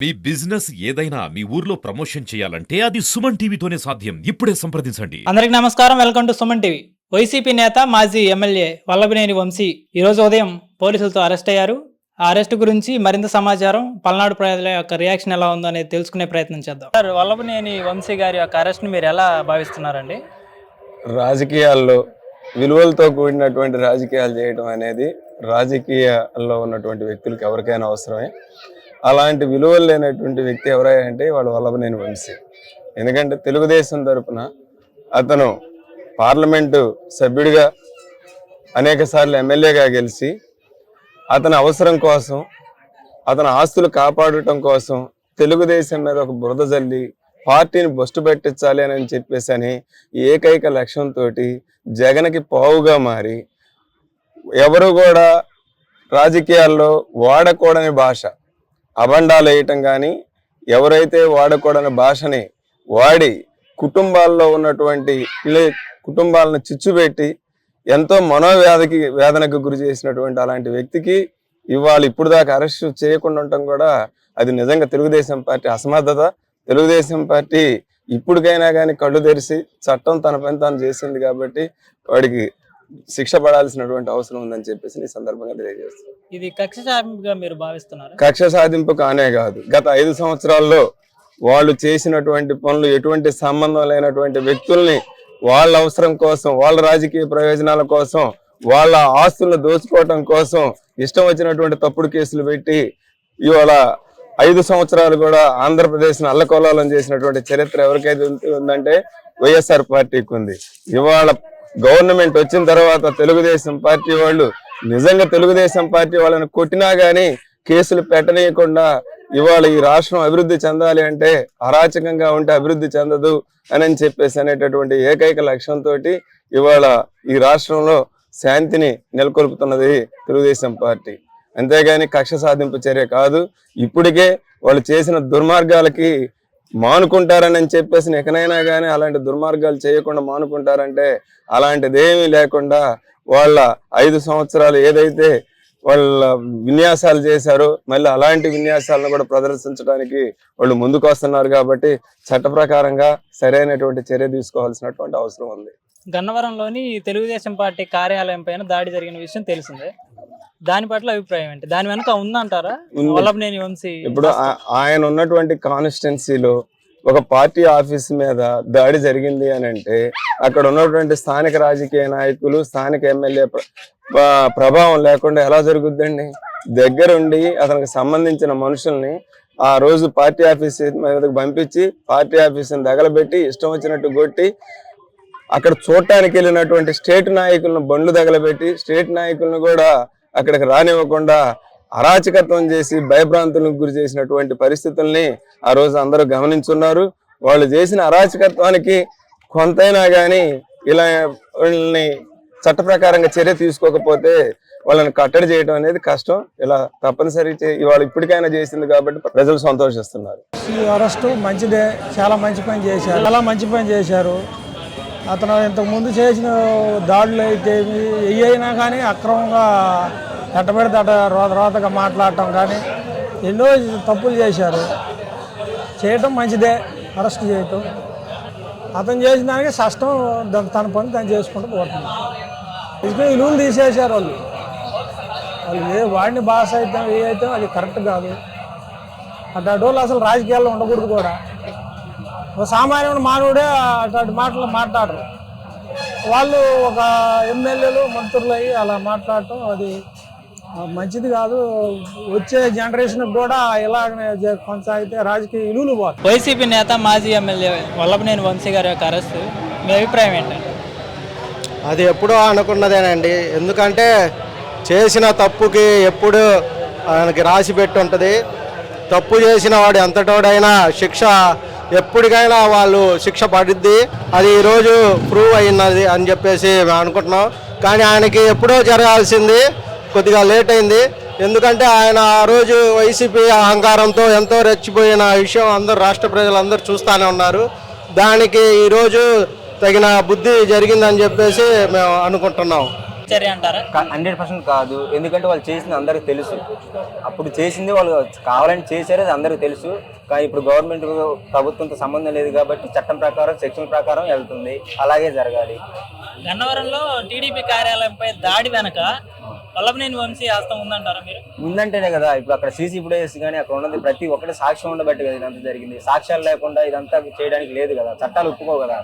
మీ business ఏదైనా మీ ఊర్లో promotion చేయాలంటే అది సుమన్ టీవీతోనే సాధ్యం. ఇప్పుడే సంప్రదించండి. అందరికి నమస్కారం. Welcome to Suman TV. YCP నేత మాజీ ఎమ్మెల్యే వల్లభనేని వంశీ ఈరోజు ఉదయం పోలీసులతో అరెస్ట్ అయ్యారు. ఆ అరెస్ట్ గురించి మరింత సమాచారం, పల్నాడు ప్రజల యొక్క రియాక్షన్ ఎలా ఉందో అనేది తెలుసుకునే ప్రయత్నం చేద్దాం. సార్, వల్లభనేని వంశీ గారి యొక్క అరెస్ట్ని మీరు ఎలా భావిస్తున్నారండి? రాజకీయాల్లో విలువలతో కూడినటువంటి రాజకీయాలు చేయడం అనేది రాజకీయాల్లో ఉన్నటువంటి వ్యక్తులకు ఎవరికైనా అవసరమే. అలాంటి విలువలు లేనటువంటి వ్యక్తి ఎవరంటే వాళ్ళు వల్లభనేని వంశీ. ఎందుకంటే తెలుగుదేశం తరపున అతను పార్లమెంటు సభ్యుడిగా అనేక సార్లు ఎమ్మెల్యేగా గెలిచి అతని అవసరం కోసం, అతని ఆస్తులు కాపాడటం కోసం తెలుగుదేశం మీద ఒక బురద జల్లి పార్టీని బొస్టు పెట్టించాలి అని చెప్పేసి అని ఏకైక లక్ష్యంతో జగన్కి పావుగా మారి ఎవరు కూడా రాజకీయాల్లో వాడకూడని భాష, అబండాలు వేయటం కానీ, ఎవరైతే వాడకూడని భాషని వాడి కుటుంబాల్లో ఉన్నటువంటి కుటుంబాలను చిచ్చుపెట్టి ఎంతో వేదనకు గురి చేసినటువంటి అలాంటి వ్యక్తికి ఇవాళ ఇప్పుడు దాకా అరెస్ట్ చేయకుండా ఉండటం కూడా అది నిజంగా తెలుగుదేశం పార్టీ అసమర్థత. తెలుగుదేశం పార్టీ ఇప్పటికైనా కానీ కళ్ళు తెరిచి చట్టం తన పని తాను చేసింది కాబట్టి వాడికి శిక్ష పడాల్సినటువంటి అవసరం ఉందని చెప్పేసి ఈ సందర్భంగా తెలియజేస్తాను. ఇది కక్ష సాధింపుగా మీరు భావిస్తున్నారు? కక్ష సాధింపు కానే కాదు. గత 5 సంవత్సరాల్లో వాళ్ళు చేసినటువంటి పనులు ఎటువంటి సంబంధం లేనటువంటి వ్యక్తుల్ని వాళ్ళ అవసరం కోసం, వాళ్ళ రాజకీయ ప్రయోజనాల కోసం, వాళ్ళ ఆస్తులను దోచుకోవటం కోసం ఇష్టం వచ్చినటువంటి తప్పుడు కేసులు పెట్టి ఇవాళ 5 సంవత్సరాలు కూడా ఆంధ్రప్రదేశ్ను అల్లకొల్లాలం చేసినటువంటి చరిత్ర ఎవరికైతే ఉందంటే వైఎస్ఆర్ పార్టీకి ఉంది. ఇవాళ గవర్నమెంట్ వచ్చిన తర్వాత తెలుగుదేశం పార్టీ వాళ్ళు నిజంగా తెలుగుదేశం పార్టీ వాళ్ళని కొట్టినా గానీ కేసులు పెట్టనీయకుండా ఇవాళ ఈ రాష్ట్రం అభివృద్ధి చెందాలి అంటే అరాచకంగా ఉంటే అభివృద్ధి చెందదు అని చెప్పేసి అనేటటువంటి ఏకైక లక్ష్యంతో ఇవాళ ఈ రాష్ట్రంలో శాంతిని నెలకొల్పుతున్నది తెలుగుదేశం పార్టీ. అంతేగాని కక్ష సాధింపు చర్య కాదు. ఇప్పటికే వాళ్ళు చేసిన దుర్మార్గాలకి మానుకుంటారని చెప్పేసి ఎక్కడైనా కానీ అలాంటి దుర్మార్గాలు చేయకుండా మానుకుంటారంటే అలాంటిదేమీ లేకుండా వాళ్ళ 5 సంవత్సరాలు ఏదైతే వాళ్ళ విన్యాసాలు చేశారో మళ్ళీ అలాంటి విన్యాసాలను కూడా ప్రదర్శించడానికి వాళ్ళు ముందుకు వస్తున్నారు. కాబట్టి చట్ట ప్రకారంగా సరైనటువంటి చర్య తీసుకోవాల్సినటువంటి అవసరం ఉంది. గన్నవరంలోని తెలుగుదేశం పార్టీ కార్యాలయం పైన దాడి జరిగిన విషయం తెలిసిందే. దాని పట్ల అభిప్రాయం ఏంటి? దాని వెనుక ఉందంటారా వల్లభనేని వంశీ? ఇప్పుడు ఆయన ఉన్నటువంటి కాన్స్టిట్యున్సీలో ఒక పార్టీ ఆఫీస్ మీద దాడి జరిగింది అని అంటే అక్కడ ఉన్నటువంటి స్థానిక రాజకీయ నాయకులు, స్థానిక ఎమ్మెల్యే ప్రభావం లేకుండా ఎలా జరుగుద్దండి? దగ్గరుండి అతనికి సంబంధించిన మనుషుల్ని ఆ రోజు పార్టీ ఆఫీస్ మీదకి పంపించి పార్టీ ఆఫీస్ని తగలబెట్టి ఇష్టం వచ్చినట్టు కొట్టి అక్కడ చూడటానికి వెళ్ళినటువంటి స్టేట్ నాయకులను బండ్లు తగలబెట్టి స్టేట్ నాయకులను కూడా అక్కడికి రానివ్వకుండా అరాచకత్వం చేసి భయభ్రాంతులకు గురి చేసినటువంటి పరిస్థితుల్ని ఆ రోజు అందరూ గమనించున్నారు. వాళ్ళు చేసిన అరాచకత్వానికి కొంతైనా కానీ ఇలా వాళ్ళని చట్ట ప్రకారంగా చర్య తీసుకోకపోతే వాళ్ళని కట్టడి చేయడం అనేది కష్టం. ఇలా తప్పనిసరి ఇవాళ ఇప్పటికైనా చేసింది కాబట్టి ప్రజలు సంతోషిస్తున్నారు. ఈ అరెస్టు మంచిదే, చాలా మంచి పని చేశారు. అతను ఇంతకుముందు చేసిన దాడులు అయితే అయినా కానీ అక్రమంగా ఎట్టబెడితే అట రోతగా మాట్లాడటం కానీ ఎన్నో తప్పులు చేశారు. చేయటం మంచిదే, అరెస్ట్ చేయటం. అతను చేసిన దానికి కష్టం తన పని తను చేసుకుంటూ పోతుంది. తీసుకుని విలువలు తీసేశారు వాళ్ళు. వాడిని భాష అయితే అయితే అది కరెక్ట్ కాదు. అట్లాంటి వాళ్ళు అసలు రాజకీయాల్లో ఉండకూడదు కూడా. ఒక సామాన్యుడు మానవుడే అట్లాంటి మాటలు మాట్లాడరు. వాళ్ళు ఒక ఎమ్మెల్యేలు, మంత్రులు అయ్యి అలా మాట్లాడటం అది మంచిది కాదు. వచ్చే జనరేషన్కి కూడా ఇలాగనే కొనసాగితే రాజకీయ విలువలు పోతాయి. వైసీపీ నేత మాజీ ఎమ్మెల్యే వల్లభనేని వంశీ గారి యొక్క అరెస్ట్ మీ అభిప్రాయం ఏంటండి? అది ఎప్పుడో అనుకున్నదేనండి. ఎందుకంటే చేసిన తప్పుకి ఎప్పుడు ఆయనకి రాసి పెట్టి ఉంటుంది. తప్పు చేసిన వాడు ఎంతటోడైనా శిక్ష ఎప్పటికైనా వాళ్ళు శిక్ష పడిద్ది. అది ఈరోజు ప్రూవ్ అయినది అని చెప్పేసి మేము అనుకుంటున్నాం. కానీ ఆయనకి ఎప్పుడో జరగాల్సింది కొద్దిగా లేట్ అయింది. ఎందుకంటే ఆయన ఆ రోజు వైసీపీ అహంకారంతో ఎంతో రెచ్చిపోయిన విషయం అందరూ రాష్ట్ర ప్రజలందరూ చూస్తూనే ఉన్నారు. దానికి ఈరోజు తగిన బుద్ధి జరిగిందని చెప్పేసి మేము అనుకుంటున్నాం. చర్య అంటారా? 100% కాదు. ఎందుకంటే వాళ్ళు చేసింది అందరికి తెలుసు. అప్పుడు చేసింది వాళ్ళు కావాలని చేశారు, అది అందరికి తెలుసు. కానీ ఇప్పుడు గవర్నమెంట్ ప్రభుత్వంతో సంబంధం లేదు కాబట్టి చట్టం ప్రకారం సెక్షన్ ప్రకారం వెళ్తుంది, అలాగే జరగాలి. గన్నవరంలో టీడీపీ కార్యాలయంపై దాడి వెనక వల్లభనేని వంశీ హస్తం ఉందంటారా మీరు? ముందంటేనే కదా ఇప్పుడు అక్కడ సీసీ ఫుటేజ్ కానీ అక్కడ ఉన్నది ప్రతి ఒక్కటి సాక్ష్యం ఉండబట్టి కదా ఇదంతా జరిగింది. సాక్ష్యాలు లేకుండా ఇదంతా చేయడానికి లేదు కదా, చట్టాలు ఒప్పుకో కదా.